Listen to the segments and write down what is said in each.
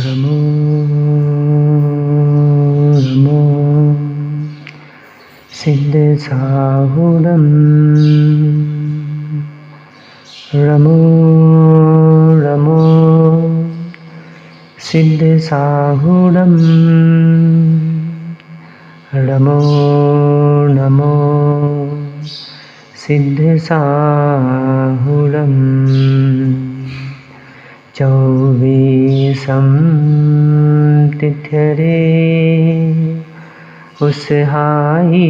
रमो रमो सिद्धसाहुरम् रमो रमो सिद्धसाहुरम् रमो नमो सिद्धसाहुरम् चौबीसं तिथ्यरे उसहाई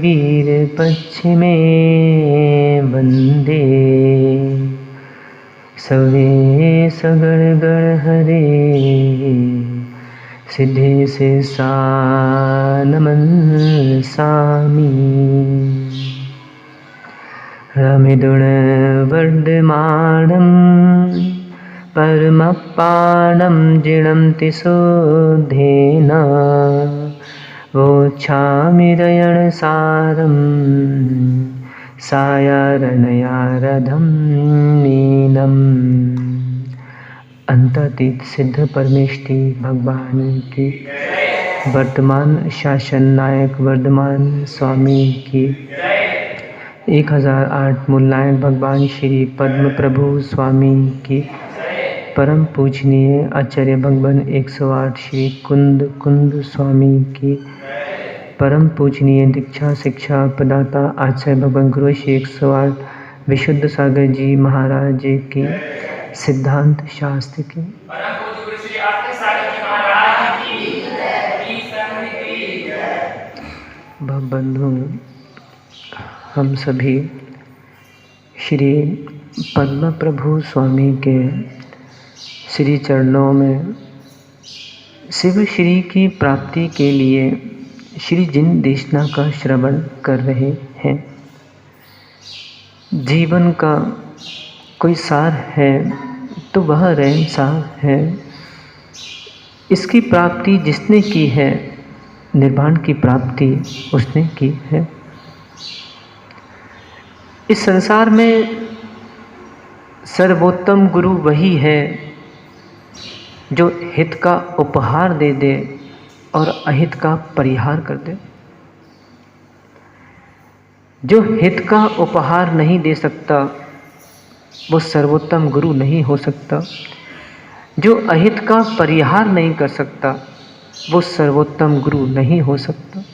वीर पश्चिमे वंदे सवे सगण गण हरे सिद्धे से नमन सामी रमिदुण वर्धमानं परमपाणं जिणं तिशोधेन वोच्छामिरयणसारं सायारणयारधं मीनम्। अंततीत सिद्ध परमेष्टि भगवान की, वर्तमान शासन नायक वर्धमान स्वामी की, 1008 मूलनायक भगवान श्री पद्म प्रभु स्वामी की, परम पूजनीय आचार्य भगवान 108 श्री कुंद स्वामी की, परम पूजनीय दीक्षा शिक्षा प्रदाता आचार्य भगवान गुरु श्री 108 विशुद्ध सागर जी महाराज जी की, सिद्धांत शास्त्र की, बंधु हम सभी श्री पद्म प्रभु स्वामी के श्री चरणों में शिव श्री की प्राप्ति के लिए श्री जिन देशना का श्रवण कर रहे हैं। जीवन का कोई सार है तो वह रहनसार है। इसकी प्राप्ति जिसने की है, निर्वाण की प्राप्ति उसने की है। इस संसार में सर्वोत्तम गुरु वही है जो हित का उपहार दे दे और अहित का परिहार कर दे। जो हित का उपहार नहीं दे सकता वो सर्वोत्तम गुरु नहीं हो सकता। जो अहित का परिहार नहीं कर सकता वो सर्वोत्तम गुरु नहीं हो सकता।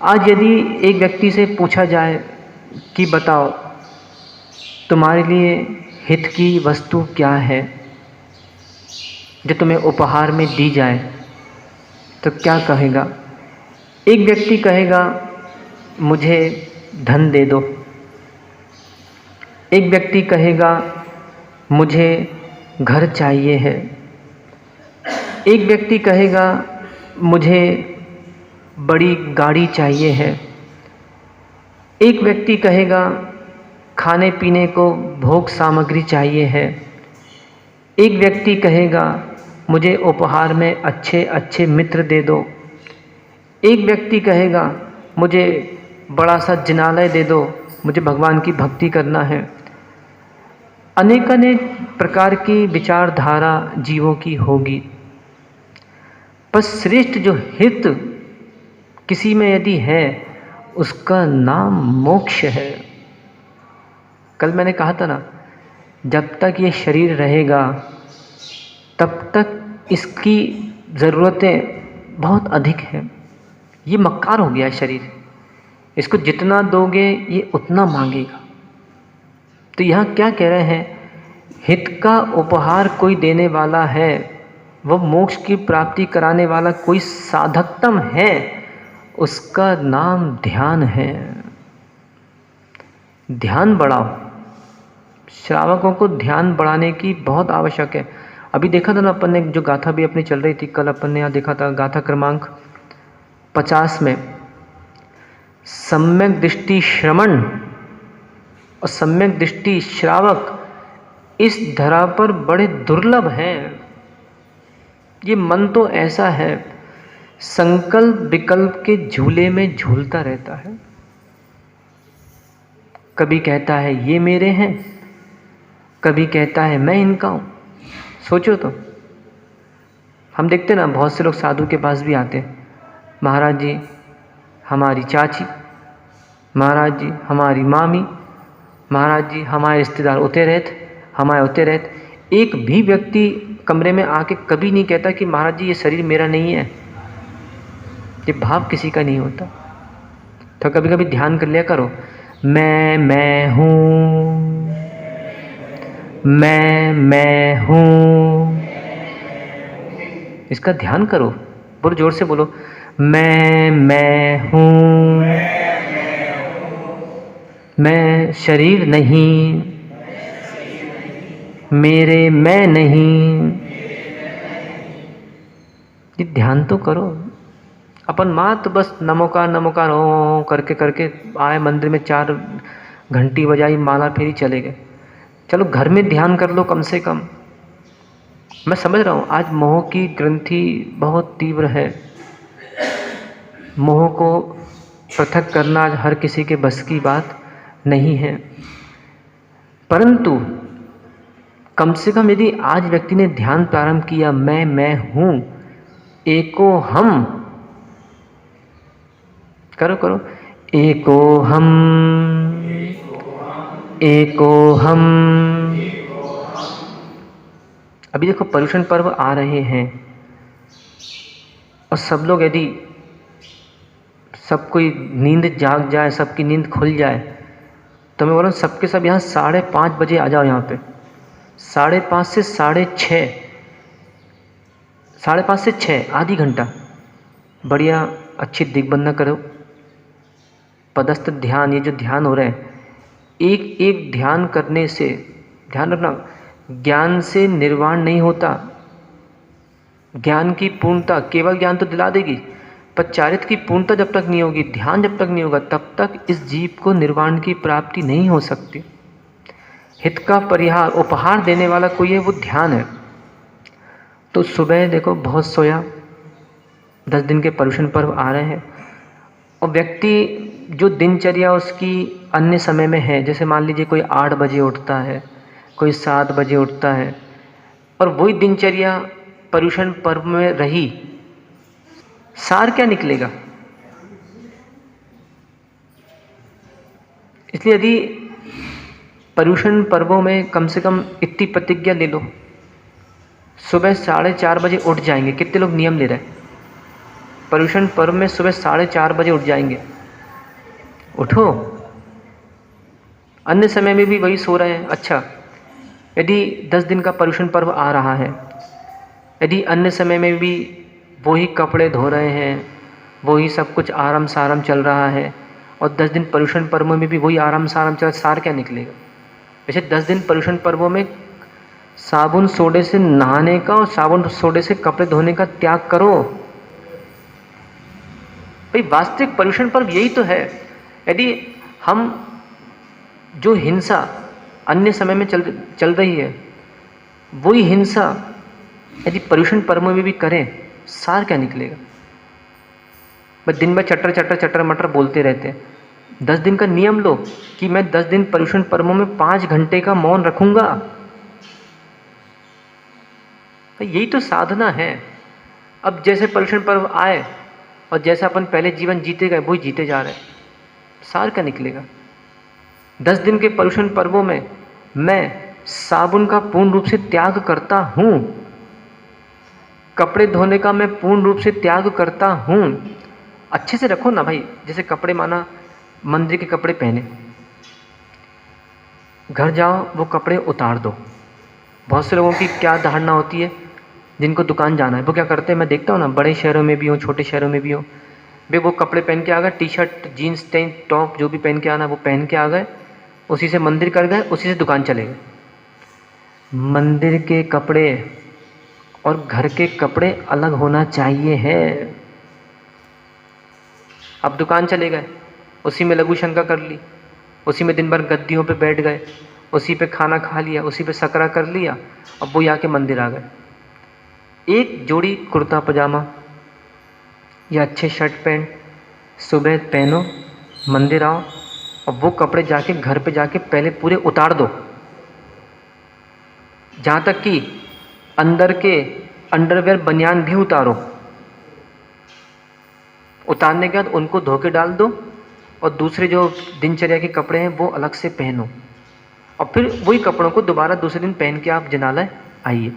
आज यदि एक व्यक्ति से पूछा जाए कि बताओ तुम्हारे लिए हित की वस्तु क्या है जो तुम्हें उपहार में दी जाए, तो क्या कहेगा? एक व्यक्ति कहेगा मुझे धन दे दो, एक व्यक्ति कहेगा मुझे घर चाहिए है, एक व्यक्ति कहेगा मुझे बड़ी गाड़ी चाहिए है, एक व्यक्ति कहेगा खाने पीने को भोग सामग्री चाहिए है, एक व्यक्ति कहेगा मुझे उपहार में अच्छे अच्छे मित्र दे दो, एक व्यक्ति कहेगा मुझे बड़ा सा जिनालय दे दो, मुझे भगवान की भक्ति करना है। अनेक अनेक प्रकार की विचारधारा जीवों की होगी, पर श्रेष्ठ जो हित किसी में यदि है उसका नाम मोक्ष है। कल मैंने कहा था ना, जब तक ये शरीर रहेगा तब तक इसकी ज़रूरतें बहुत अधिक हैं। ये मक्कार हो गया है शरीर, इसको जितना दोगे ये उतना मांगेगा। तो यहाँ क्या कह रहे हैं? हित का उपहार कोई देने वाला है, वह मोक्ष की प्राप्ति कराने वाला कोई साधकतम है, उसका नाम ध्यान है। ध्यान बढ़ाओ। श्रावकों को ध्यान बढ़ाने की बहुत आवश्यक है। अभी देखा था ना अपन ने, जो गाथा भी अपनी चल रही थी कल, अपन ने यहाँ देखा था गाथा क्रमांक 50 में सम्यक दृष्टि श्रवण और सम्यक दृष्टि श्रावक इस धरा पर बड़े दुर्लभ हैं। ये मन तो ऐसा है, संकल्प विकल्प के झूले में झूलता रहता है। कभी कहता है ये मेरे हैं, कभी कहता है मैं इनका हूँ। सोचो तो, हम देखते ना बहुत से लोग साधु के पास भी आते हैं, महाराज जी हमारी चाची, महाराज जी हमारी मामी, महाराज जी हमारे रिश्तेदार उते रहते, हमारे उते रहते। एक भी व्यक्ति कमरे में आके कभी नहीं कहता कि महाराज जी ये शरीर मेरा नहीं है। ये भाव किसी का नहीं होता। तो कभी कभी ध्यान कर लिया करो, मैं हूँ, मैं हूँ, इसका ध्यान करो। बोलो, जोर से बोलो, मैं हूँ, मैं शरीर नहीं, मेरे मैं नहीं। ये ध्यान तो करो। अपन मात बस नमोकार हो करके करके आए मंदिर में, 4 घंटी बजाई, माला फेरी, चले गए। चलो घर में ध्यान कर लो कम से कम। मैं समझ रहा हूँ आज मोह की ग्रंथि बहुत तीव्र है। मोह को पृथक करना आज हर किसी के बस की बात नहीं है, परंतु कम से कम यदि आज व्यक्ति ने ध्यान प्रारंभ किया, मैं हूँ, एको हम, करो करो, एको हम, एको हम। अभी देखो पर्युषण पर्व आ रहे हैं और सब लोग यदि सब कोई नींद जाग जाए, सबकी नींद खुल जाए, तो मैं बोल रहा हूँ सबके सब यहाँ 5:30 बजे आ जाओ। यहाँ पे 5:30 से 6:30, 5:30 से 6 आधी घंटा बढ़िया अच्छी दिग्बंधना करो। पदस्थ ध्यान, ये जो ध्यान हो रहे हैं, एक एक ध्यान करने से, ध्यान रखना, ज्ञान से निर्वाण नहीं होता। ज्ञान की पूर्णता, केवल ज्ञान तो दिला देगी, पर चारित्र की पूर्णता जब तक नहीं होगी, ध्यान जब तक नहीं होगा, तब तक इस जीव को निर्वाण की प्राप्ति नहीं हो सकती। हित का परिहार, उपहार देने वाला कोई है, वो ध्यान है। तो सुबह देखो बहुत सोया, 10 दिन के पर्युषण पर्व आ रहे हैं, और व्यक्ति जो दिनचर्या उसकी अन्य समय में है, जैसे मान लीजिए कोई 8 बजे उठता है, कोई 7 बजे उठता है, और वही दिनचर्या पर्युषण पर्व में रही, सार क्या निकलेगा? इसलिए यदि पर्युषण पर्वों में कम से कम इतनी प्रतिज्ञा ले लो, सुबह 4:30 बजे उठ जाएंगे। कितने लोग नियम ले रहे हैं? पर्युषण पर्व में सुबह 4:30 बजे उठ जाएंगे। उठो। अन्य समय में भी वही सो रहे हैं। अच्छा, यदि 10 दिन का पर्युषण पर्व आ रहा है, यदि अन्य समय में भी वही कपड़े धो रहे हैं, वही सब कुछ आराम साराम चल रहा है, और 10 दिन पर्युषण पर्वों में भी वही आराम साराम चल, सार क्या निकलेगा? वैसे 10 दिन पर्युषण पर्वों में साबुन सोडे से नहाने का और साबुन सोडे से कपड़े धोने का त्याग करो। भाई वास्तविक पर्युषण पर्व यही तो है। यदि हम जो हिंसा अन्य समय में चल रही है, वही हिंसा यदि पर्युषण पर्व में भी करें, सार क्या निकलेगा? बस दिन भर चटर मटर बोलते रहते हैं। 10 दिन का नियम लो कि मैं 10 दिन पर्युषण पर्वों में 5 घंटे का मौन रखूंगा। यही तो साधना है। अब जैसे पर्युषण पर्व आए और जैसा अपन पहले जीवन जीते गए, वही जीते जा रहे हैं, सार क्या निकलेगा? 10 दिन के पर्युषण पर्वों में मैं साबुन का पूर्ण रूप से त्याग करता हूँ, कपड़े धोने का मैं पूर्ण रूप से त्याग करता हूँ। अच्छे से रखो ना भाई। जैसे कपड़े, माना मंदिर के कपड़े पहने, घर जाओ वो कपड़े उतार दो। बहुत से लोगों की क्या धारणा होती है, जिनको दुकान जाना है वो क्या करते हैं, मैं देखता हूँ ना, बड़े शहरों में भी हो, छोटे शहरों में भी हो, वे वो कपड़े पहन के आ गए, टी शर्ट जीन्स टॉप जो भी पहन के आना वो पहन के आ गए, उसी से मंदिर कर गए, उसी से दुकान चले गए। मंदिर के कपड़े और घर के कपड़े अलग होना चाहिए है। अब दुकान चले गए, उसी में लघु शंका कर ली, उसी में दिन भर गद्दियों पे बैठ गए, उसी पे खाना खा लिया, उसी पे सकरा कर लिया, अब वो आके मंदिर आ गए। एक जोड़ी कुर्ता पजामा या अच्छे शर्ट पैंट सुबह पहनो, मंदिर आओ, और वो कपड़े जाके घर पे जाके पहले पूरे उतार दो, जहाँ तक कि अंदर के अंडरवेयर बनियान भी उतारो, उतारने के बाद उनको धो के डाल दो और दूसरे जो दिनचर्या के कपड़े हैं वो अलग से पहनो, और फिर वही कपड़ों को दोबारा दूसरे दिन पहन के आप जिनालय आइए।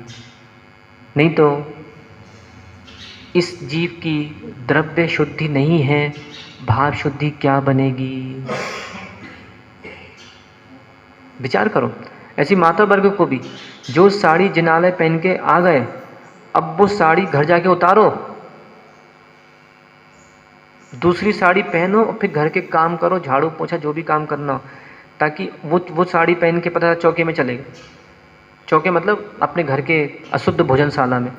नहीं तो इस जीव की द्रव्य शुद्धि नहीं है, भाव शुद्धि क्या बनेगी? विचार करो। ऐसी माता वर्ग को भी जो साड़ी जिनालय पहन के आ गए, अब वो साड़ी घर जाके उतारो, दूसरी साड़ी पहनो और फिर घर के काम करो, झाड़ू पोछा जो भी काम करना हो, ताकि वो साड़ी पहन के पता चौके में चले गए। चौके मतलब अपने घर के अशुद्ध भोजनशाला में,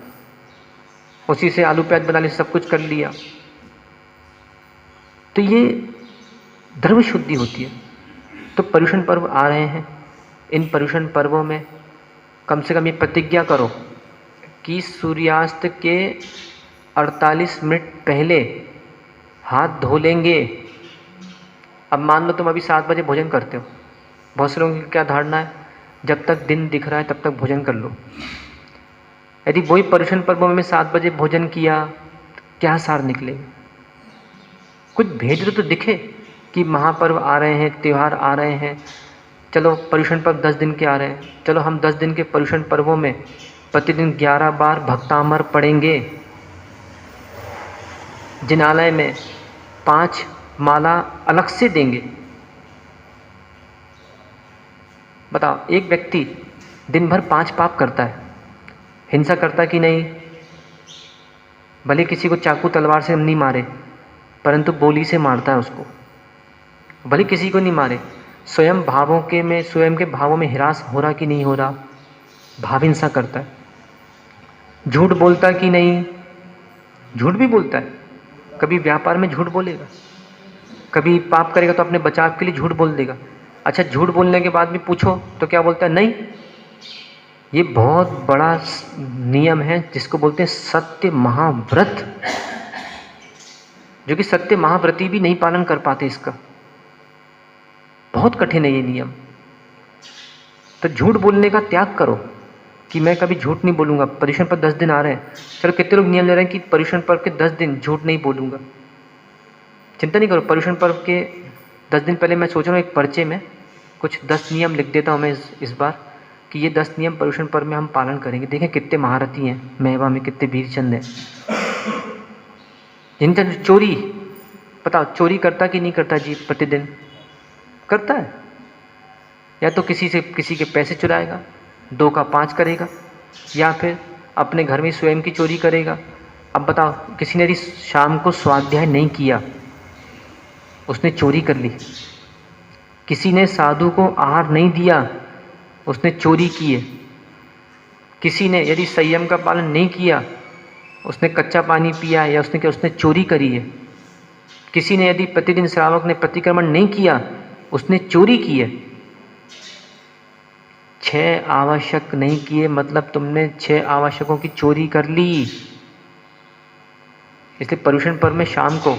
उसी से आलू प्याज बना लिए, सब कुछ कर लिया। तो ये द्रव्य शुद्धि होती है। तो पर्युषण पर्व आ रहे हैं, इन पर्युषण पर्वों में कम से कम ये प्रतिज्ञा करो कि सूर्यास्त के 48 मिनट पहले हाथ धो लेंगे। अब मान लो तुम अभी 7 बजे भोजन करते हो, बहुत से लोगों की क्या धारणा है, जब तक दिन दिख रहा है तब तक भोजन कर लो। यदि वही पर्युषण पर्वों में 7 बजे भोजन किया, क्या सार निकलेगा? कुछ भेद तो दिखे कि महापर्व आ रहे हैं, त्यौहार आ रहे हैं, चलो पर्युषण पर्व 10 दिन के आ रहे हैं, चलो हम 10 दिन के पर्युषण पर्वों में प्रतिदिन 11 बार भक्तामर पढ़ेंगे, जिनालय में 5 माला अलग से देंगे। बताओ, एक व्यक्ति दिन भर 5 पाप करता है, हिंसा करता कि नहीं? भले किसी को चाकू तलवार से नहीं मारे, परंतु बोली से मारता है उसको। भले किसी को नहीं मारे, स्वयं के भावों में हिरास हो रहा कि नहीं हो रहा, भाव हिंसा करता है। झूठ बोलता कि नहीं? झूठ भी बोलता है, कभी व्यापार में झूठ बोलेगा, कभी पाप करेगा तो अपने बचाव के लिए झूठ बोल देगा। अच्छा, झूठ बोलने के बाद भी पूछो तो क्या बोलता है? नहीं। ये बहुत बड़ा नियम है जिसको बोलते हैं सत्य महाव्रत, जो कि सत्य महाव्रती भी नहीं पालन कर पाते। इसका बहुत कठिन है ये नियम। तो झूठ बोलने का त्याग करो कि मैं कभी झूठ नहीं बोलूँगा। पर्युषण पर 10 दिन आ रहे हैं, चलो कितने लोग नियम ले रहे हैं कि पर्युषण पर्व के 10 दिन झूठ नहीं बोलूँगा। चिंता नहीं करो, पर्युषण पर्व के 10 दिन पहले मैं सोच रहा हूँ एक पर्चे में कुछ 10 नियम लिख देता हूँ मैं इस बार, कि ये 10 नियम पर्युषण पर्व में हम पालन करेंगे। देखें कितने महारथी हैं, मेहवा में कितने वीरचंद हैं। जिनका चोरी, बताओ चोरी करता कि नहीं करता जी? प्रतिदिन करता है। या तो किसी के पैसे चुराएगा, 2 का 5 करेगा, या फिर अपने घर में स्वयं की चोरी करेगा। अब बताओ, किसी ने यदि शाम को स्वाध्याय नहीं किया, उसने चोरी कर ली। किसी ने साधु को आहार नहीं दिया, उसने चोरी की है। किसी ने यदि संयम का पालन नहीं किया, उसने कच्चा पानी पिया है, या उसने चोरी करी है। किसी ने यदि प्रतिदिन श्रावक ने प्रतिक्रमण नहीं किया, उसने चोरी की है। 6 आवश्यक नहीं किए मतलब तुमने 6 आवश्यकों की चोरी कर ली। इसलिए पर्युषण पर्व में शाम को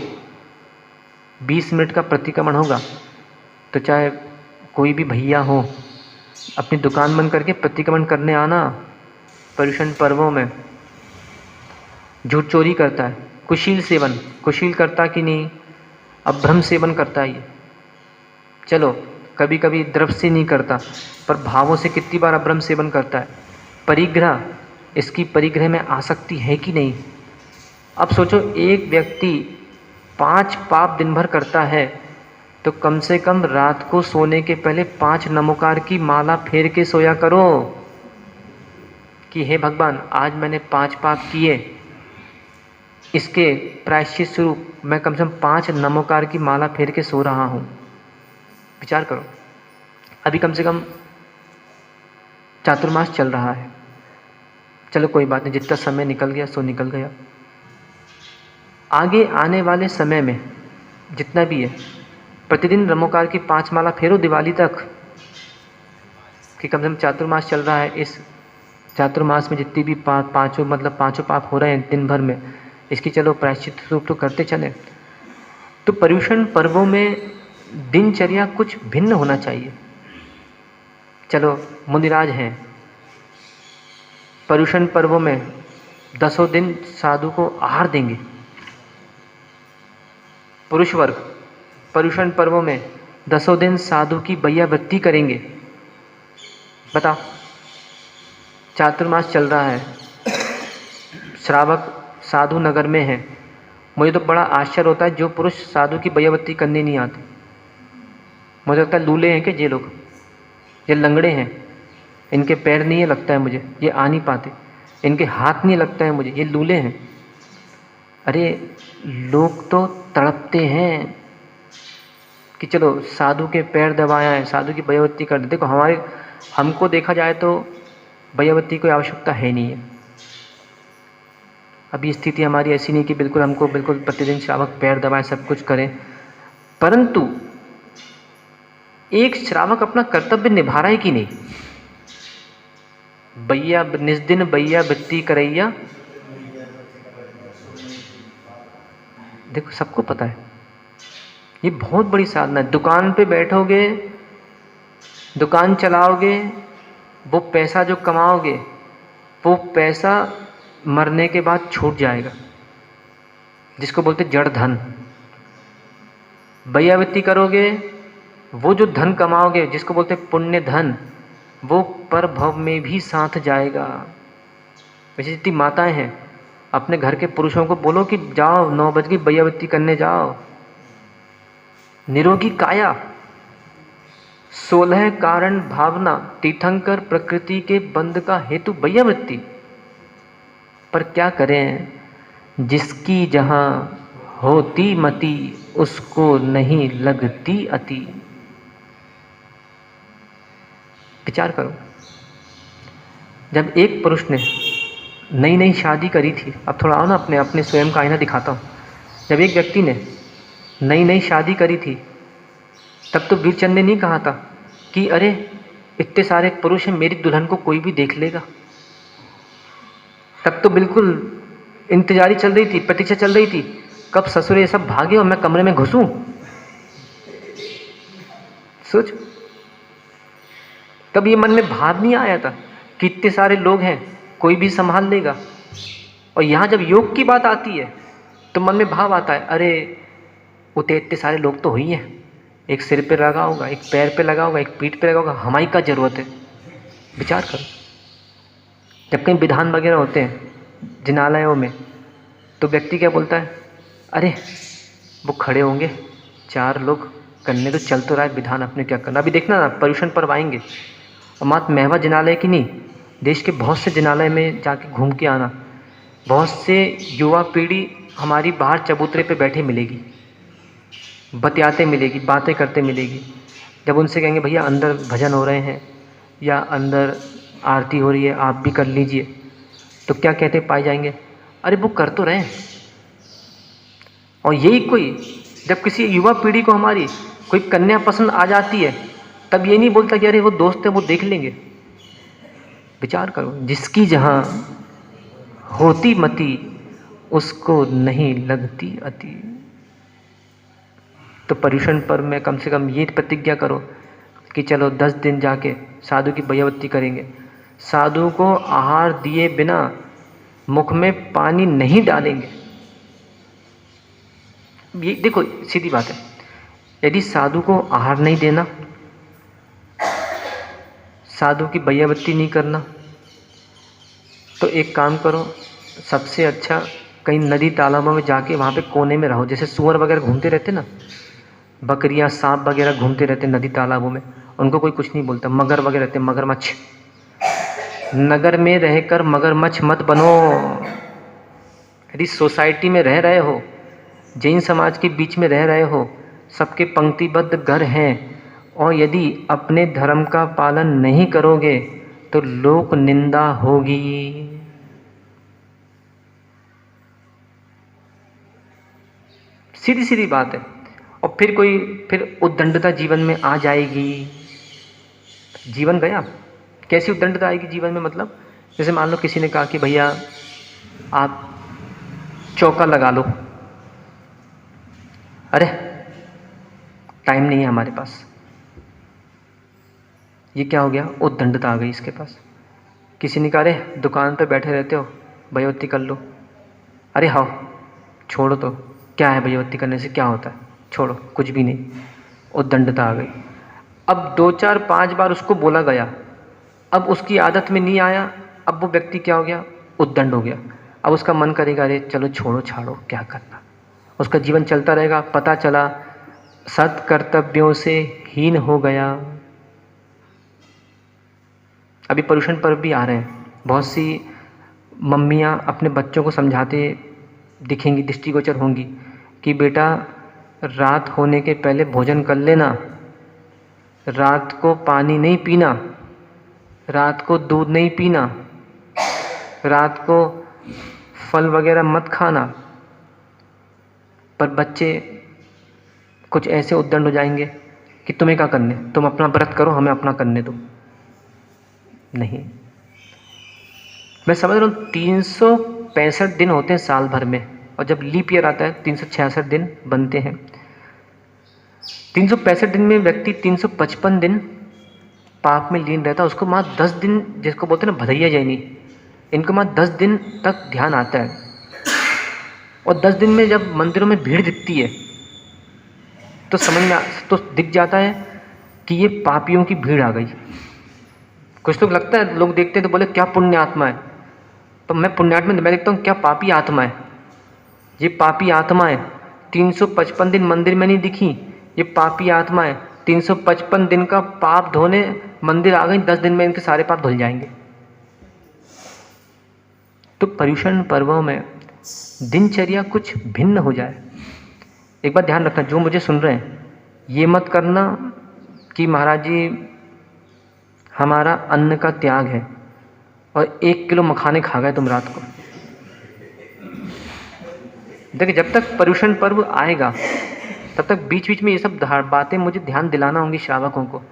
20 मिनट का प्रतिक्रमण होगा, तो चाहे कोई भी भैया हो, अपनी दुकान बंद करके प्रतिक्रमण करने आना। पर्युषण पर्वों में झूठ चोरी करता है, कुशील करता कि नहीं? अभ्रम सेवन करता है ये। चलो कभी कभी द्रव्य से नहीं करता, पर भावों से कितनी बार अभ्रम सेवन करता है। परिग्रह, इसकी परिग्रह में आसक्ति है कि नहीं? अब सोचो, एक व्यक्ति 5 पाप दिन भर करता है, तो कम से कम रात को सोने के पहले 5 नमोकार की माला फेर के सोया करो कि हे भगवान, आज मैंने 5 पाप किए, इसके प्रायश्चित स्वरूप मैं कम से कम 5 नमोकार की माला फेर के सो रहा हूँ। विचार करो, अभी कम से कम चातुर्मास चल रहा है। चलो कोई बात नहीं, जितना समय निकल गया सो निकल गया। आगे आने वाले समय में जितना भी है, प्रतिदिन नमोकार की 5 माला फेरो दिवाली तक, कि कम से कम चातुर्मास चल रहा है। इस चातुर्मास में जितनी भी पाँचों पाप हो रहे हैं दिन भर में, इसकी चलो प्रायश्चित रूप तो करते चले। तो पर्युषण पर्वों में दिनचर्या कुछ भिन्न होना चाहिए। चलो मुनिराज हैं, पर्युषण पर्वों में 10 दिन साधु को आहार देंगे। पुरुष वर्ग पर्युषण पर्वों में 10 दिन साधु की बैयावृत्ति करेंगे। बताओ, चातुर्मास चल रहा है, श्रावक साधु नगर में है। मुझे तो बड़ा आश्चर्य होता है जो पुरुष साधु की बैयावृत्ति करने नहीं आते। मुझे लगता है लूले हैं कि ये लोग, ये लंगड़े हैं, इनके पैर नहीं है लगता है मुझे, ये आ नहीं पाते, इनके हाथ नहीं लगता है मुझे, ये लूले हैं। अरे लोग तो तड़पते हैं कि चलो साधु के पैर दबाया है, साधु की बैयावृत्ति कर दे। देखो हमको देखा जाए तो बैयावृत्ति की आवश्यकता है नहीं है। अभी स्थिति हमारी ऐसी नहीं कि बिल्कुल हमको बिल्कुल प्रतिदिन श्रावक पैर दबाए सब कुछ करें, परंतु एक श्रावक अपना कर्तव्य निभा रहा है कि नहीं। बैया निस्दिन बैयावृत्ति करैया, देखो सबको पता है ये बहुत बड़ी साधना है। दुकान पे बैठोगे, दुकान चलाओगे, वो पैसा जो कमाओगे वो पैसा मरने के बाद छूट जाएगा, जिसको बोलते जड़ धन। बैयावृत्ति करोगे, वो जो धन कमाओगे जिसको बोलते पुण्य धन, वो पर भव में भी साथ जाएगा। वैसे जितनी माताएं हैं अपने घर के पुरुषों को बोलो कि जाओ 9 बजे की बैयावृत्ति करने जाओ। निरोगी काया, 16 कारण भावना, तीर्थंकर प्रकृति के बंध का हेतु बैयावृत्ति। पर क्या करें, जिसकी जहाँ होती मति उसको नहीं लगती अति। विचार करो, जब एक पुरुष ने नई नई शादी करी थी, अब थोड़ा आओ ना अपने स्वयं का आईना दिखाता हूँ। जब एक व्यक्ति ने नई नई शादी करी थी तब तो वीरचंद ने नहीं कहा था कि अरे इतने सारे पुरुष हैं, मेरी दुल्हन को कोई भी देख लेगा। तब तो बिल्कुल इंतजारी चल रही थी, प्रतीक्षा चल रही थी, कब ससुर ये सब भागे और मैं कमरे में घुसूं। सोच, कब ये मन में भाव नहीं आया था कि इतने सारे लोग हैं, कोई भी संभाल लेगा। और यहाँ जब योग की बात आती है तो मन में भाव आता है, अरे उतने इतने सारे लोग तो हुई हैं, एक सिर पे लगा होगा, एक पैर पे लगा होगा, एक पीठ पे लगा होगा, हमारी क्या ज़रूरत है। विचार करो, जब कहीं विधान वगैरह होते हैं जिनालयों में तो व्यक्ति क्या बोलता है, अरे वो खड़े होंगे 4 लोग, करने तो चल तो रहा है विधान, अपने क्या करना। अभी देखना ना पर्युषण पर्व आएंगे, और मात्र महवा जिनालय की नहीं, देश के बहुत से जिनालय में जाके घूम के आना, बहुत से युवा पीढ़ी हमारी बाहर चबूतरे पे बैठे मिलेगी, बतियाते मिलेगी, बातें करते मिलेगी। जब उनसे कहेंगे भैया अंदर भजन हो रहे हैं या अंदर आरती हो रही है, आप भी कर लीजिए, तो क्या कहते पाए जाएंगे, अरे वो कर तो रहे हैं। और यही कोई जब किसी युवा पीढ़ी को हमारी कोई कन्या पसंद आ जाती है तब ये नहीं बोलता कि अरे वो दोस्त है वो देख लेंगे। विचार करो, जिसकी जहाँ होती मति उसको नहीं लगती अति। तो पर्युषण पर्व में कम से कम ये प्रतिज्ञा करो कि चलो 10 दिन जाके साधु की बैयावृत्ति करेंगे, साधु को आहार दिए बिना मुख में पानी नहीं डालेंगे। ये देखो सीधी बात है, यदि साधु को आहार नहीं देना, साधु की बैयावृत्ति नहीं करना, तो एक काम करो, सबसे अच्छा कहीं नदी तालाबों में जाके वहाँ पे कोने में रहो। जैसे सुअर वगैरह घूमते रहते ना, बकरियाँ सांप वगैरह घूमते रहते नदी तालाबों में, उनको कोई कुछ नहीं बोलता। मगर वगैरह रहते, मगरमच्छ, नगर में रहकर मगरमच्छ मत बनो। यदि सोसाइटी में रह रहे हो, जैन समाज के बीच में रह रहे हो, सबके पंक्तिबद्ध घर हैं, और यदि अपने धर्म का पालन नहीं करोगे तो लोक निंदा होगी। सीधी सीधी बात है। और फिर उद्दंडता जीवन में आ जाएगी। जीवन गया, कैसी उद्दंडता आएगी जीवन में, मतलब जैसे मान लो किसी ने कहा कि भैया आप चौका लगा लो, अरे टाइम नहीं है हमारे पास। ये क्या हो गया, उद्दंडता आ गई इसके पास। किसी ने कहा अरे दुकान पे बैठे रहते हो, भैयवती कर लो। अरे हाँ, छोड़ो तो, क्या है भैयवती करने से क्या होता है, छोड़ो, कुछ भी नहीं। उद्दंडता आ गई। अब 2 4 5 बार उसको बोला गया, अब उसकी आदत में नहीं आया, अब वो व्यक्ति क्या हो गया, उद्दंड हो गया। अब उसका मन करेगा अरे चलो छोड़ो छाड़ो, क्या करना। उसका जीवन चलता रहेगा। पता चला सत कर्तव्यों से हीन हो गया। अभी पर्युषण पर्व भी आ रहे हैं, बहुत सी मम्मियाँ अपने बच्चों को समझाते दिखेंगी, दृष्टिगोचर होंगी कि बेटा रात होने के पहले भोजन कर लेना, रात को पानी नहीं पीना, रात को दूध नहीं पीना, रात को फल वगैरह मत खाना। पर बच्चे कुछ ऐसे उद्दंड हो जाएंगे कि तुम्हें क्या करने, तुम अपना व्रत करो, हमें अपना करने दो। नहीं, मैं समझ रहा हूँ 365 दिन होते हैं साल भर में, और जब लीप ईयर आता है 366 दिन बनते हैं। 365 दिन में व्यक्ति 355 दिन पाप में लीन रहता है। उसको मात्र 10 दिन, जिसको बोलते हैं ना भदैया जैनी, इनको मात्र 10 दिन तक ध्यान आता है। और 10 दिन में जब मंदिरों में भीड़ दिखती है तो समझ में तो दिख जाता है कि ये पापियों की भीड़ आ गई। कुछ लोग लगता है, लोग देखते हैं तो बोले क्या पुण्य आत्मा है, तो मैं पुण्यात्मा मैं देखता हूँ क्या पापी आत्मा है। ये पापी आत्मा है, 355 दिन मंदिर में नहीं दिखी, ये पापी आत्मा है। 355 दिन का पाप धोने मंदिर आ गई, 10 दिन में इनके सारे पाप धुल जाएंगे। तो पर्युषण पर्वों में दिनचर्या कुछ भिन्न हो जाए। एक बात ध्यान रखना, जो मुझे सुन रहे हैं, ये मत करना कि महाराज जी हमारा अन्न का त्याग है और 1 किलो मखाने खा गए तुम रात को। देखिए, जब तक पर्युषण पर्व आएगा तब तक बीच बीच में ये सब बातें मुझे ध्यान दिलाना होंगी श्रावकों को।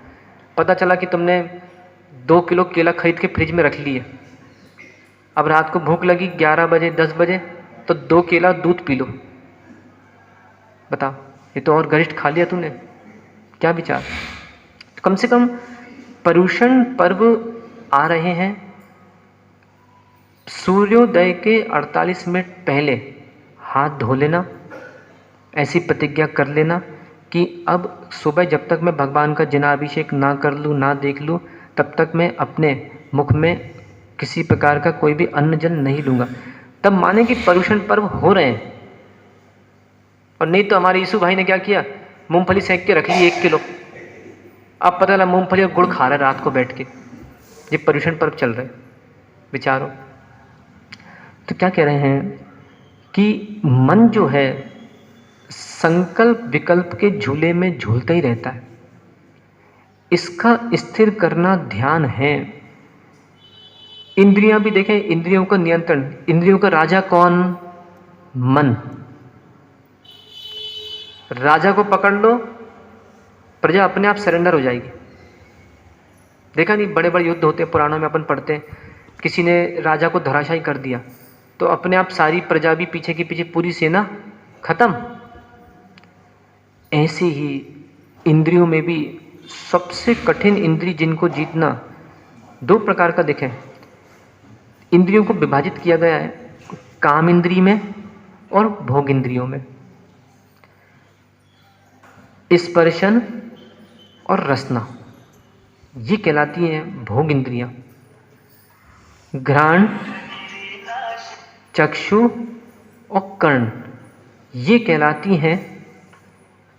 पता चला कि तुमने 2 किलो केला खरीद के फ्रिज में रख लिए, अब रात को भूख लगी 11 बजे 10 बजे, तो 2 केला दूध पी लो। बताओ, ये तो और गरिष्ठ खा लिया तूने, क्या विचार। कम से कम पर्युषण पर्व आ रहे हैं, सूर्योदय के 48 मिनट पहले हाथ धो लेना, ऐसी प्रतिज्ञा कर लेना कि अब सुबह जब तक मैं भगवान का जनाभिषेक ना कर लूँ, ना देख लूँ, तब तक मैं अपने मुख में किसी प्रकार का कोई भी अन्न जल नहीं लूँगा। तब माने कि पर्युषण पर्व हो रहे हैं। और नहीं तो हमारे यीशु भाई ने क्या किया, मूंगफली सेंक के रख ली 1 किलो। अब पता चला मूंगफली और गुड़ खा रहा है रात को बैठ के। ये पर्युषण पर्व चल रहे हैं, विचारो। तो क्या कह रहे हैं कि मन जो है संकल्प विकल्प के झूले में झूलता ही रहता है। इसका स्थिर करना ध्यान है। इंद्रियां भी देखें, इंद्रियों का नियंत्रण, इंद्रियों का राजा कौन, मन। राजा को पकड़ लो, प्रजा अपने आप सरेंडर हो जाएगी। देखा नहीं, बड़े बड़े युद्ध होते हैं, पुराणों में अपन पढ़ते हैं, किसी ने राजा को धराशायी कर दिया तो अपने आप सारी प्रजा भी पीछे की पीछे, पूरी सेना खत्म। ऐसे ही इंद्रियों में भी सबसे कठिन इंद्री जिनको जीतना 2 प्रकार का देखें। इंद्रियों को विभाजित किया गया है काम इंद्री में और भोग इंद्रियों में। स्पर्शन और रसना ये कहलाती हैं भोग इंद्रियां। घ्राण, चक्षु और कर्ण ये कहलाती हैं,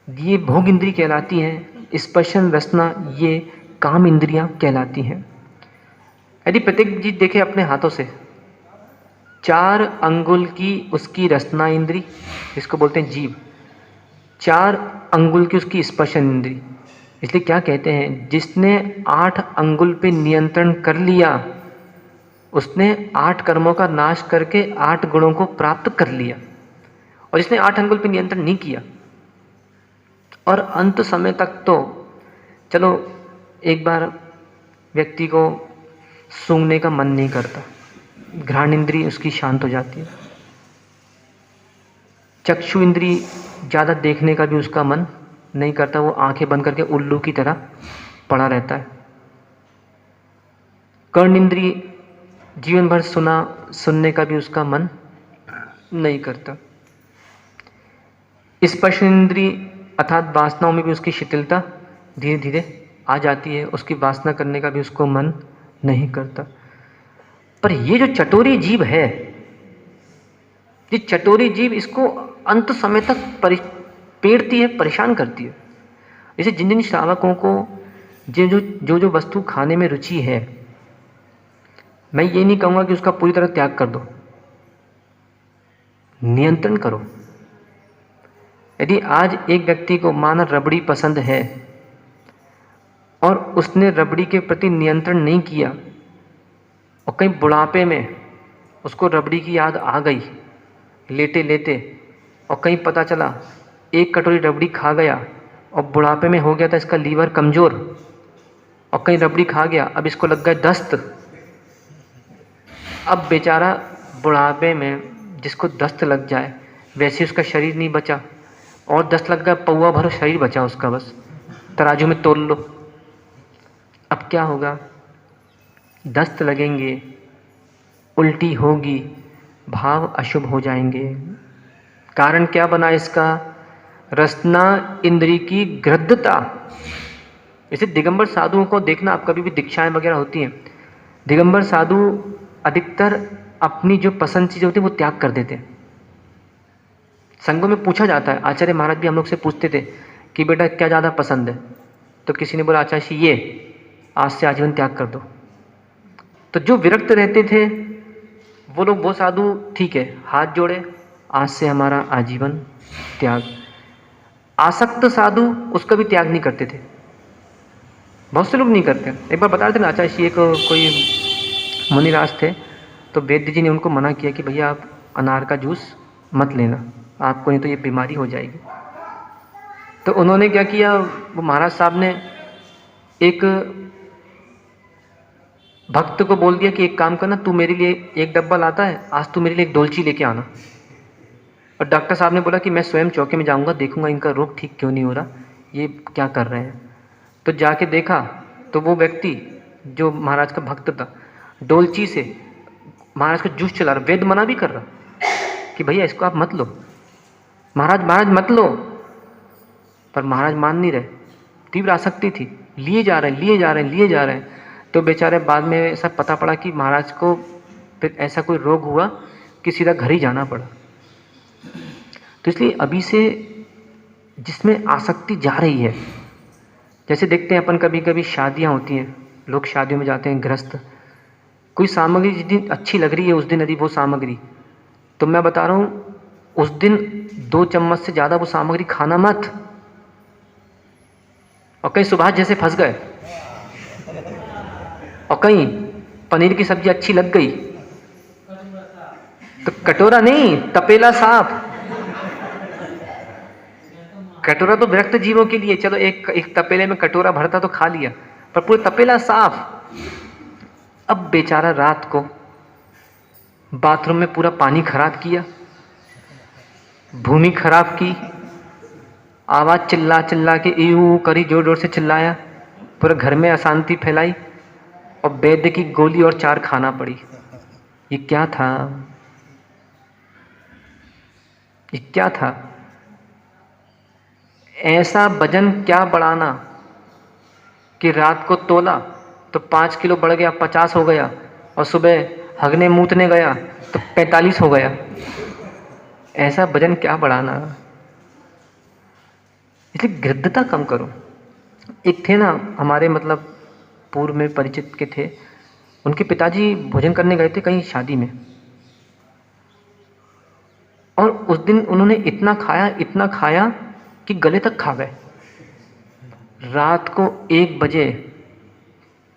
ये भोग इंद्री कहलाती हैं। स्पर्शन रसना ये काम इंद्रियां कहलाती हैं। यदि प्रत्येक चीज देखे अपने हाथों से, 4 अंगुल की उसकी रसना इंद्री, इसको बोलते हैं जीभ, 4 अंगुल की उसकी स्पर्शन इंद्री। इसलिए क्या कहते हैं, जिसने 8 अंगुल पे नियंत्रण कर लिया उसने 8 कर्मों का नाश करके 8 गुणों को प्राप्त कर लिया। और जिसने 8 अंगुल पे नियंत्रण नहीं किया और अंत समय तक, तो चलो एक बार व्यक्ति को सूंघने का मन नहीं करता, घ्राण इंद्री उसकी शांत हो जाती है। चक्षु इंद्री ज़्यादा देखने का भी उसका मन नहीं करता, वो आंखें बंद करके उल्लू की तरह पड़ा रहता है। कर्ण इंद्री जीवन भर सुनने का भी उसका मन नहीं करता। स्पर्श इंद्रिय अर्थात वासनाओं में भी उसकी शिथिलता धीरे धीरे आ जाती है, उसकी वासना करने का भी उसको मन नहीं करता। पर ये जो चटोरी जीव है, ये चटोरी जीव इसको अंत समय तक पेड़ती है, परेशान करती है। जैसे जिन जिन श्रावकों को जो वस्तु खाने में रुचि है, मैं ये नहीं कहूँगा कि उसका पूरी तरह त्याग कर दो, नियंत्रण करो। यदि आज एक व्यक्ति को माना रबड़ी पसंद है और उसने रबड़ी के प्रति नियंत्रण नहीं किया और कहीं बुढ़ापे में उसको रबड़ी की याद आ गई लेटे लेते, और कहीं पता चला एक कटोरी रबड़ी खा गया और बुढ़ापे में हो गया था इसका लीवर कमज़ोर, और कहीं रबड़ी खा गया, अब इसको लग गया दस्त। अब बेचारा बुढ़ापे में जिसको दस्त लग जाए वैसे उसका शरीर नहीं बचा, और दस्त लग गया, पौवा भर शरीर बचा उसका, बस तराजू में तोल लो। अब क्या होगा? दस्त लगेंगे, उल्टी होगी, भाव अशुभ हो जाएंगे। कारण क्या बना इसका? रसना इंद्री की गृद्धता। जैसे दिगंबर साधुओं को देखना, आप कभी भी दीक्षाएं वगैरह होती हैं, दिगंबर साधु अधिकतर अपनी जो पसंद चीज़ होती है वो त्याग कर देते हैं। संघों में पूछा जाता है, आचार्य महाराज भी हम लोग से पूछते थे कि बेटा क्या ज़्यादा पसंद है, तो किसी ने बोला आचार्य जी ये, आज से आजीवन त्याग कर दो। तो जो विरक्त रहते थे वो लोग, वो साधु ठीक है, हाथ जोड़े, आज से हमारा आजीवन त्याग। आसक्त साधु उसका भी त्याग नहीं करते थे, बहुत से लोग नहीं करते। एक बार बता रहे थे ना आचार्य जी, एक कोई मुनिराज थे, तो वैद्य जी ने उनको मना किया कि भैया आप अनार का जूस मत लेना, आपको नहीं तो ये बीमारी हो जाएगी। तो उन्होंने क्या किया, वो महाराज साहब ने एक भक्त को बोल दिया कि एक काम करना, तू मेरे लिए एक डब्बा लाता है, आज तू मेरे लिए एक डोलची लेके आना। और डॉक्टर साहब ने बोला कि मैं स्वयं चौके में जाऊंगा, देखूंगा इनका रोग ठीक क्यों नहीं हो रहा, ये क्या कर रहे हैं। तो जाके देखा तो वो व्यक्ति जो महाराज का भक्त था, डोलची से महाराज का जूस चला रहा, वैद्य मना भी कर रहा कि भैया इसको आप मत लो, महाराज मत लो, पर महाराज मान नहीं रहे, तीव्र आसक्ति थी, लिए जा रहे हैं। तो बेचारे बाद में ऐसा पता पड़ा कि महाराज को फिर ऐसा कोई रोग हुआ कि सीधा घर ही जाना पड़ा। तो इसलिए अभी से जिसमें आसक्ति जा रही है, जैसे देखते हैं अपन कभी कभी शादियां होती हैं, लोग शादियों में जाते हैं गृहस्थ, कोई सामग्री जिस दिन अच्छी लग रही है उस दिन यदि वो सामग्री, तो मैं बता रहा हूँ उस दिन 2 चम्मच से ज़्यादा वो सामग्री खाना मत। और कहीं सुभाष जैसे फंस गए, और कहीं पनीर की सब्जी अच्छी लग गई तो कटोरा नहीं, तपेला साफ। कटोरा तो विरक्त जीवों के लिए, चलो एक तपेले में कटोरा भरता तो खा लिया, पर पूरे तपेला साफ। अब बेचारा रात को बाथरूम में पूरा पानी खराब किया, भूमि खराब की, आवाज़ चिल्ला चिल्ला के ईऊ करी, जोर जोर से चिल्लाया, पूरे घर में अशांति फैलाई, और वैद्य की गोली और 4 खाना पड़ी। ये क्या था? ये क्या था? ऐसा वजन क्या बढ़ाना कि रात को तोला तो 5 किलो बढ़ गया, 50 हो गया, और सुबह हगने मूतने गया तो 45 हो गया। ऐसा वजन क्या बढ़ाना? इसलिए गृद्धता कम करो। एक थे ना हमारे, मतलब पूर्व में परिचित के थे, उनके पिताजी भोजन करने गए थे कहीं शादी में, और उस दिन उन्होंने इतना खाया कि गले तक खा गए। रात को 1 बजे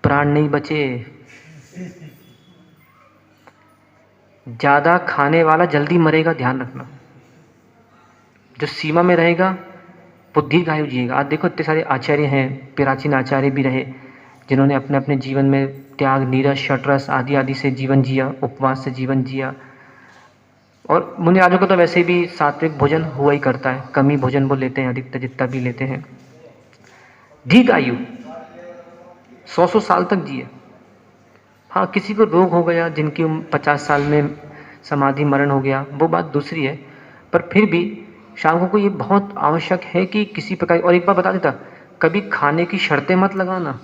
प्राण नहीं बचे। ज़्यादा खाने वाला जल्दी मरेगा, ध्यान रखना। जो सीमा में रहेगा वो दीर्घायु जिएगा। आज देखो इतने सारे आचार्य हैं, प्राचीन आचार्य भी रहे, जिन्होंने अपने अपने जीवन में त्याग, नीरस, षटरस आदि आदि से जीवन जिया, उपवास से जीवन जिया। और मुनिराजों को तो वैसे भी सात्विक भोजन हुआ ही करता है, कम ही भोजन वो लेते हैं, अधिकतर जितना भी लेते हैं। दीर्घ आयु 100 साल तक जिए। हाँ, किसी को रोग हो गया, जिनकी उम्र 50 साल में समाधि मरण हो गया, वो बात दूसरी है। पर फिर भी शावकों को ये बहुत आवश्यक है कि किसी प्रकार। और एक बार बता देता, कभी खाने की शर्तें मत लगाना।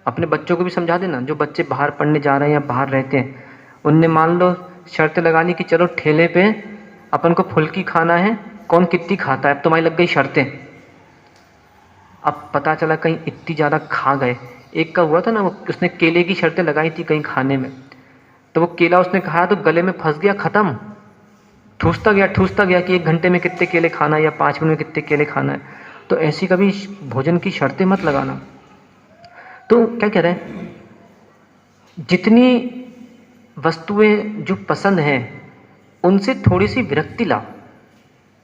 अपने बच्चों को भी समझा देना, जो बच्चे बाहर पढ़ने जा रहे हैं या बाहर रहते हैं, उनने मान लो शर्तें लगा ली कि चलो ठेले पे अपन को फुल्की खाना है, कौन कितनी खाता है। अब तुम्हारी लग गई शर्तें। अब पता चला कहीं इतनी ज़्यादा खा गए। एक का हुआ था ना, वो उसने केले की शर्तें लगाई थी कहीं खाने में, तो वो केला उसने खाया तो गले में फंस गया, ख़त्म। ठूसता गया कि 1 घंटे में कितने केले खाना है या 5 मिनट में कितने केले खाना है। तो ऐसी कभी भोजन की शर्तें मत लगाना। तो क्या कह रहे हैं, जितनी वस्तुएं जो पसंद हैं उनसे थोड़ी सी विरक्ति लाओ।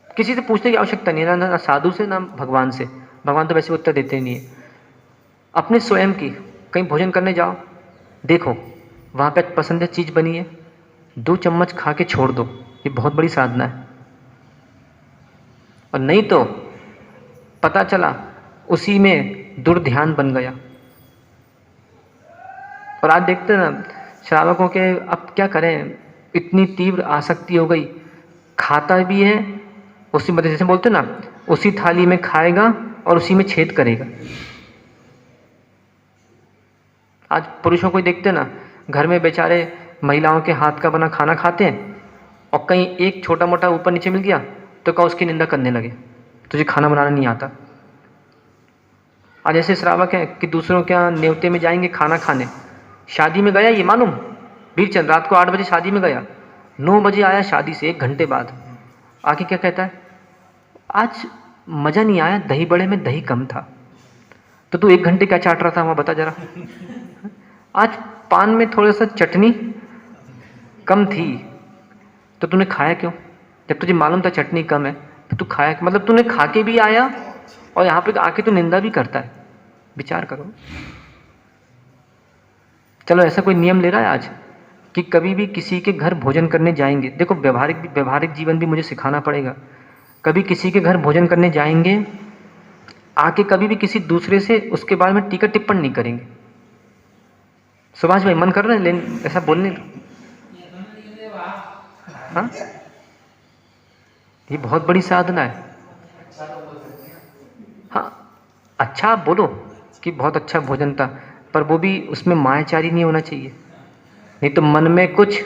किसी से पूछने की आवश्यकता नहीं है, ना साधु से ना भगवान से। भगवान तो वैसे उत्तर देते ही नहीं है। अपने स्वयं की कहीं भोजन करने जाओ, देखो वहाँ पे पसंदीदा चीज़ बनी है, 2 चम्मच खा के छोड़ दो, ये बहुत बड़ी साधना है। और नहीं तो पता चला उसी में दुर्ध्यान बन गया। और आज देखते हैं ना श्रावकों के, अब क्या करें, इतनी तीव्र आसक्ति हो गई, खाता भी है उसी मतलब जैसे बोलते ना, उसी थाली में खाएगा और उसी में छेद करेगा। आज पुरुषों को देखते ना, घर में बेचारे महिलाओं के हाथ का बना खाना खाते हैं, और कहीं एक छोटा मोटा ऊपर नीचे मिल गया तो क्या उसकी निंदा करने लगे, तुझे खाना बनाना नहीं आता। आज ऐसे श्रावक हैं कि दूसरों के यहाँ न्योते में जाएंगे खाना खाने। शादी में गया, ये मालूम, बीरचंद रात को 8 बजे शादी में गया, 9 बजे आया शादी से 1 घंटे बाद। आके क्या कहता है, आज मज़ा नहीं आया, दही बड़े में दही कम था। तो तू 1 घंटे क्या चाट रहा था वहाँ, बता जरा। आज पान में थोड़ा सा चटनी कम थी, तो तूने खाया क्यों? जब तुझे मालूम था चटनी कम है तो तू खाया, मतलब तूने खा के भी आया और यहाँ पे आके तू निंदा भी करता है। विचार करो। चलो ऐसा कोई नियम ले रहा है आज कि कभी भी किसी के घर भोजन करने जाएंगे, देखो व्यवहारिक जीवन भी मुझे सिखाना पड़ेगा। कभी किसी के घर भोजन करने जाएंगे, आके कभी भी किसी दूसरे से उसके बारे में टीका टिप्पण नहीं करेंगे। सुभाष भाई मन कर रहे हैं लेकिन ऐसा बोलने, हाँ, ये बहुत बड़ी साधना है। हाँ, अच्छा आप बोलो कि बहुत अच्छा भोजन था, पर वो भी उसमें मायाचारी नहीं होना चाहिए। नहीं तो मन में कुछ,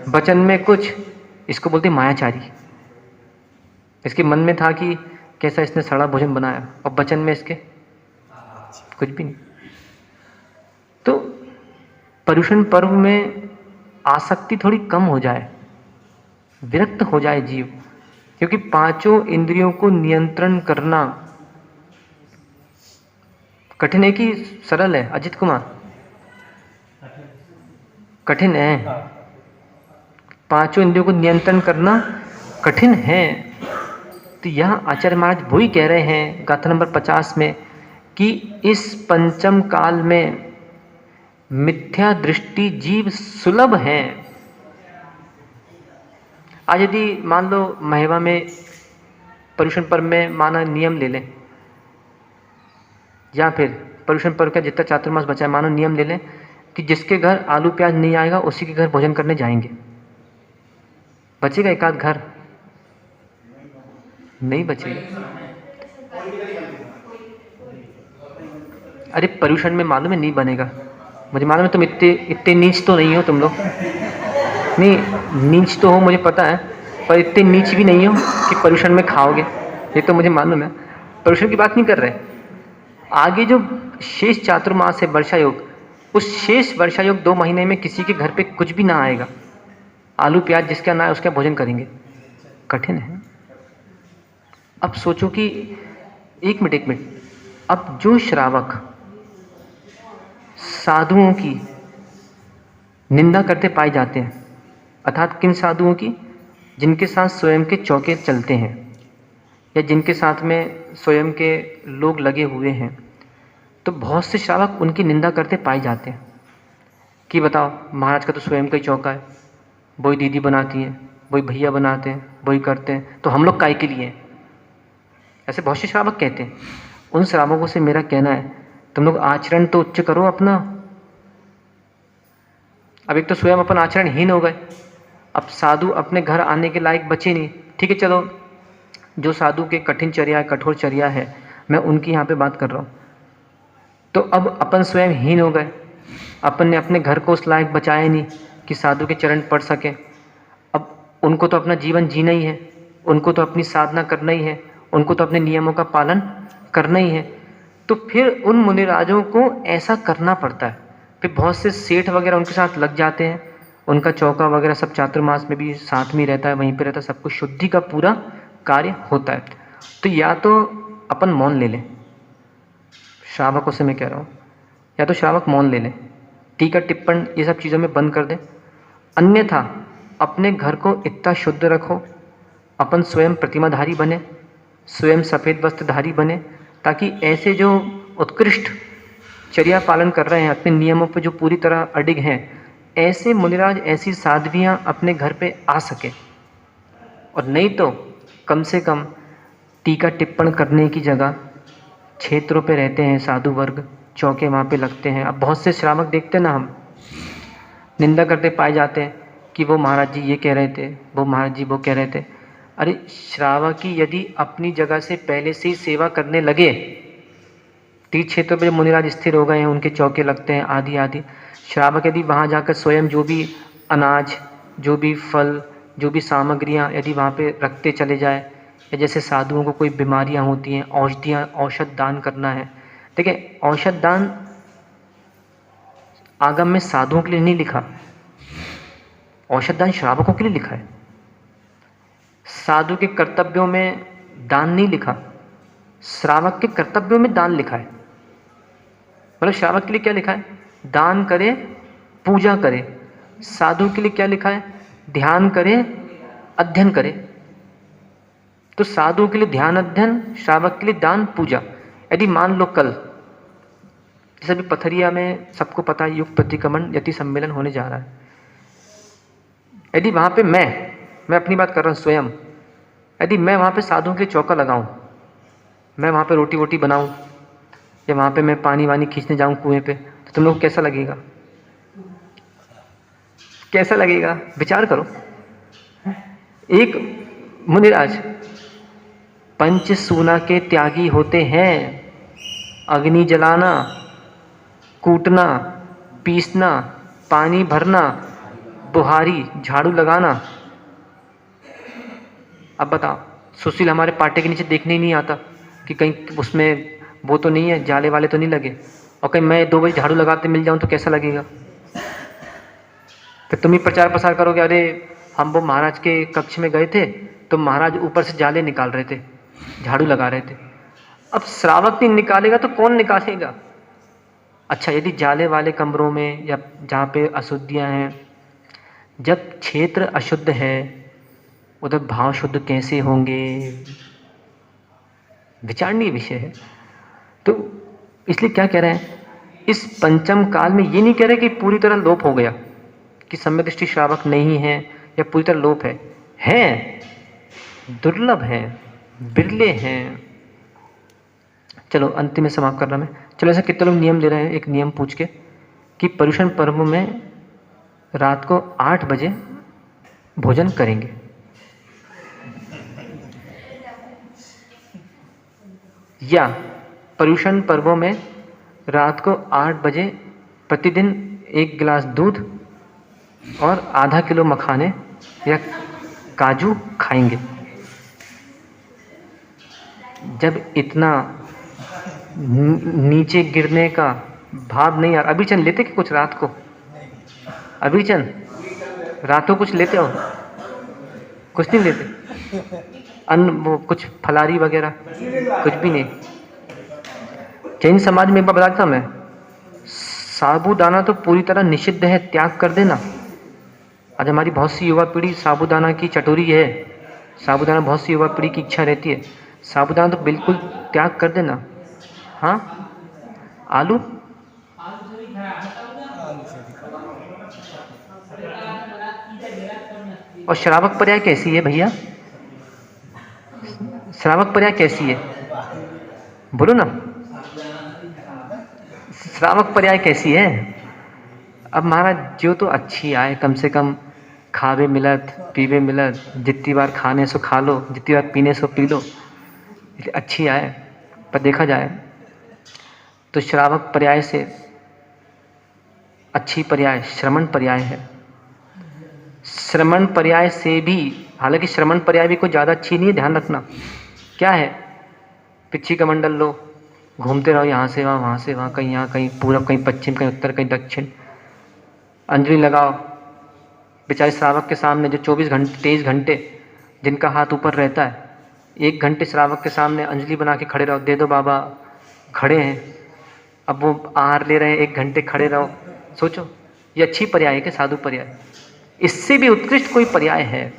वचन में कुछ, इसको बोलते मायाचारी। इसके मन में था कि कैसा इसने सड़ा भोजन बनाया, और वचन में इसके कुछ भी नहीं। तो पर्युषण पर्व में आसक्ति थोड़ी कम हो जाए, विरक्त हो जाए जीव, क्योंकि 5 इंद्रियों को नियंत्रण करना कठिन है कि सरल है अजित कुमार? कठिन है। 5 इंद्रियों को नियंत्रण करना कठिन है। तो यहाँ आचार्य महाराज वही कह रहे हैं गाथा नंबर 50 में कि इस पंचम काल में मिथ्या दृष्टि जीव सुलभ है। आज यदि मान लो महवा में पर्युषण पर्व में माना नियम ले लें, या फिर पर्युषण पर्व का जितना चातुर्मास बचा है मानो नियम ले लें कि जिसके घर आलू प्याज नहीं आएगा उसी के घर भोजन करने जाएंगे, बचेगा एक आध घर? नहीं बचेगा। अरे पर्युषण में मालूम है नहीं बनेगा, मुझे मालूम है तुम इतने नीच तो नहीं हो तुम लोग। नहीं, नीच तो हो मुझे पता है, पर इतने नीच भी नहीं हो कि पर्युषण में खाओगे, ये तो मुझे मालूम है। पर्युषण की बात नहीं कर रहे। आगे जो शेष चातुर्मास है वर्षा योग, उस शेष वर्षा योग 2 महीने में किसी के घर पे कुछ भी ना आएगा, आलू प्याज जिसका ना है उसका भोजन करेंगे। कठिन है। अब सोचो कि एक मिनट, अब जो श्रावक साधुओं की निंदा करते पाए जाते हैं, अर्थात किन साधुओं की? जिनके साथ स्वयं के चौके चलते हैं या जिनके साथ में स्वयं के लोग लगे हुए हैं, तो बहुत से श्रावक उनकी निंदा करते पाए जाते हैं कि बताओ महाराज का तो स्वयं का ही चौका है, वही दीदी बनाती हैं, वही भैया बनाते हैं, वही करते हैं, तो हम लोग काय के लिए हैं? ऐसे बहुत से श्रावक कहते हैं। उन श्रावकों से मेरा कहना है, तुम लोग आचरण तो उच्च करो अपना, अब एक तो स्वयं अपन आचरणहीन हो गए, अब साधु अपने घर आने के लायक बचे नहीं। ठीक है, चलो जो साधु के कठिन चर्या, कठोर चर्या है, मैं उनकी यहाँ पे बात कर रहा हूँ। तो अब अपन स्वयं हीन हो गए, अपन ने अपने घर को उस लायक बचाया नहीं कि साधु के चरण पड़ सके। अब उनको तो अपना जीवन जीना ही है, उनको तो अपनी साधना करना ही है, उनको तो अपने नियमों का पालन करना ही है। तो फिर उन मुनिराजों को ऐसा करना पड़ता है। फिर बहुत से सेठ वगैरह उनके साथ लग जाते हैं, उनका चौका वगैरह सब चातुर्मास में भी साथ में रहता है, वहीं पे रहता है, सब कुछ शुद्धि का पूरा कार्य होता है। तो या तो अपन मौन ले लें, श्रावकों से मैं कह रहा हूँ, या तो श्रावक मौन ले लें, टीका टिप्पण ये सब चीज़ों में बंद कर दें। अन्यथा अपने घर को इतना शुद्ध रखो, अपन स्वयं प्रतिमाधारी बने, स्वयं सफ़ेद वस्त्रधारी बने, ताकि ऐसे जो उत्कृष्ट चर्या पालन कर रहे हैं, अपने नियमों पर जो पूरी तरह अडिग हैं, ऐसे मुनिराज, ऐसी साध्वियाँ अपने घर पे आ सके। और नहीं तो कम से कम टीका टिप्पण करने की जगह क्षेत्रों पे रहते हैं साधु वर्ग, चौके वहाँ पे लगते हैं। अब बहुत से श्रावक देखते हैं ना, हम निंदा करते पाए जाते हैं कि वो महाराज जी ये कह रहे थे, वो महाराज जी वो कह रहे थे। अरे श्रावक ही यदि अपनी जगह से पहले से ही सेवा करने लगे, तीर्थ क्षेत्रों पर मुनिराज स्थिर हो गए हैं, उनके चौके लगते हैं आदि आदि, श्रावक यदि वहाँ जाकर स्वयं जो भी अनाज, जो भी फल, जो भी सामग्रियाँ यदि वहाँ पे रखते चले जाए, या जैसे साधुओं को कोई बीमारियाँ होती हैं, औषधियाँ, औषध दान करना है। देखिए, औषध दान आगम में साधुओं के लिए नहीं लिखा, औषध दान श्रावकों के लिए लिखा है। साधु के कर्तव्यों में दान नहीं लिखा, श्रावक के कर्तव्यों में दान लिखा है। मतलब श्रावक के लिए क्या लिखा है? दान करे, पूजा करे। साधु के लिए क्या लिखा है? ध्यान करे, अध्ययन करे। तो साधु के लिए ध्यान अध्ययन, श्रावक के लिए दान पूजा। यदि मान लो कल, जैसे अभी पथरिया में सबको पता है युग प्रतिक्रमण यति सम्मेलन होने जा रहा है, यदि वहाँ पे मैं अपनी बात कर रहा हूँ स्वयं, यदि मैं वहाँ पे साधुओं के चौका लगाऊं, मैं वहाँ पे रोटी वोटी बनाऊं, या वहाँ पे मैं पानी वानी खींचने जाऊं कुएं पे, तो तुम लोग को कैसा लगेगा? कैसा लगेगा? विचार करो। एक मुनिराज पंच सूना के त्यागी होते हैं। अग्नि जलाना, कूटना, पीसना, पानी भरना, बुहारी, झाड़ू लगाना। अब बताओ, सुशील हमारे पाटे के नीचे देखने ही नहीं आता कि कहीं उसमें वो तो नहीं है, जाले वाले तो नहीं लगे, और कहीं मैं 2 बजे झाड़ू लगाते मिल जाऊं तो कैसा लगेगा? फिर तुम ही प्रचार प्रसार करोगे, अरे हम वो महाराज के कक्ष में गए थे तो महाराज ऊपर से जाले निकाल रहे थे, झाड़ू लगा रहे थे। अब श्रावक नहीं निकालेगा तो कौन निकालेगा? अच्छा, यदि जाले वाले कमरों में या जहाँ पे अशुद्धियाँ हैं, जब क्षेत्र अशुद्ध है उधर भाव शुद्ध कैसे होंगे? विचारणीय विषय है। तो इसलिए क्या कह रहे हैं, इस पंचम काल में ये नहीं कह रहे कि पूरी तरह लोप हो गया, कि सम्यक दृष्टि श्रावक नहीं है या पूरी तरह लोप है, दुर्लभ है, बिरले हैं। चलो अंतिम में समाप्त कर रहा मैं। चलो, ऐसा कितने लोग नियम ले रहे हैं, एक नियम पूछ के, कि पर्युषण पर्व में रात को 8 बजे भोजन करेंगे। या पर्युषण पर्वों में रात को 8 बजे प्रतिदिन 1 गिलास दूध और आधा किलो मखाने या काजू खाएंगे। जब इतना नीचे गिरने का भाव नहीं आ रहा, अभिचन लेते कि कुछ रात को? अभिचन रातों कुछ लेते हो? कुछ नहीं लेते? अन्न, वो कुछ फलारी वगैरह कुछ भी नहीं? जैन समाज में एक बार बताता मैं, साबूदाना तो पूरी तरह निषिद्ध है, त्याग कर देना। आज हमारी बहुत सी युवा पीढ़ी साबूदाना की चटोरी है, साबूदाना बहुत सी युवा पीढ़ी की इच्छा रहती है, साबूदाना तो बिल्कुल त्याग कर देना। हाँ, आलू और श्रावक पर्याय कैसी है भैया? श्रावक पर्याय कैसी है? बोलो ना, श्रावक पर्याय कैसी है? अब महाराज जो तो अच्छी आए, कम से कम खावे मिलत पीवे मिलत, जितनी बार खाने सो खा लो, जितनी बार पीने सो पी लो, अच्छी आए। पर देखा जाए तो श्रावक पर्याय से अच्छी पर्याय श्रमण पर्याय है। श्रमण पर्याय से भी, हालांकि श्रमण पर्याय भी कोई ज़्यादा अच्छी नहीं है, ध्यान रखना। क्या है? पिच्छी का मंडल लो, घूमते रहो यहाँ से वहाँ से वहाँ, कहीं यहाँ कहीं पूरब, कहीं पश्चिम, कहीं उत्तर, कहीं दक्षिण। अंजलि लगाओ बेचारे श्रावक के सामने, जो 23 घंटे जिनका हाथ ऊपर रहता है, 1 घंटे श्रावक के सामने अंजलि बना के खड़े रहो, दे दो बाबा, खड़े हैं। अब वो आहार ले रहे हैं, 1 घंटे खड़े रहो। सोचो, ये अच्छी पर्याय है कि साधु पर्याय? इससे भी उत्कृष्ट कोई पर्याय है,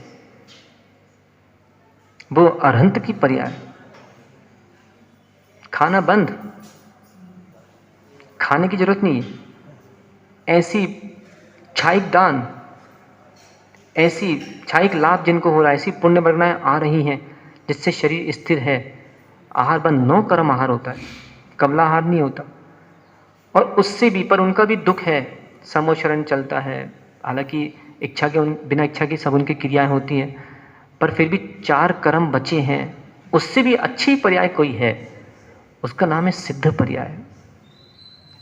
वो अरहंत की पर्याय। खाना बंद, खाने की जरूरत नहीं है। ऐसी छाइक दान, ऐसी छाइक लाभ जिनको हो रहा है, ऐसी पुण्य वर्गनाएं आ रही हैं जिससे शरीर स्थिर है। आहार बंद 9 कर्म आहार होता है, कमला आहार नहीं होता। और उससे भी, पर उनका भी दुख है, समोशरण चलता है। हालांकि इच्छा के बिना इच्छा की सब उनकी क्रियाएं होती हैं, पर फिर भी 4 कर्म बचे हैं। उससे भी अच्छी पर्याय कोई है, उसका नाम है सिद्ध पर्याय।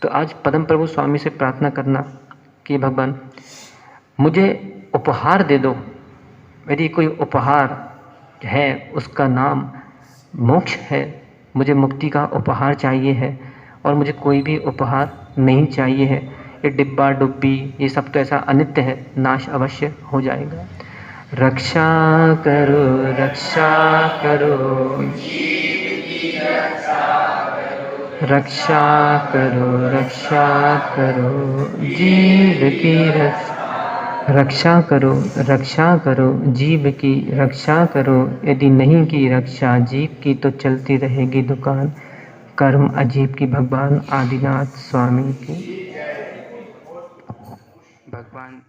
तो आज पदम प्रभु स्वामी से प्रार्थना करना कि भगवान मुझे उपहार दे दो। यदि कोई उपहार है, उसका नाम मोक्ष है। मुझे मुक्ति का उपहार चाहिए है, और मुझे कोई भी उपहार नहीं चाहिए है। ये डिब्बा डुब्बी ये सब तो ऐसा अनित्य है, नाश अवश्य हो जाएगा। रक्षा करो, रक्षा करो, रक्षा करो, रक्षा करो, जीव की रक्षा करो, रक्षा करो, जीव की रक्षा करो। यदि नहीं की रक्षा जीव की, तो चलती रहेगी दुकान। कर्म अजीब की भगवान आदिनाथ स्वामी की। भगवान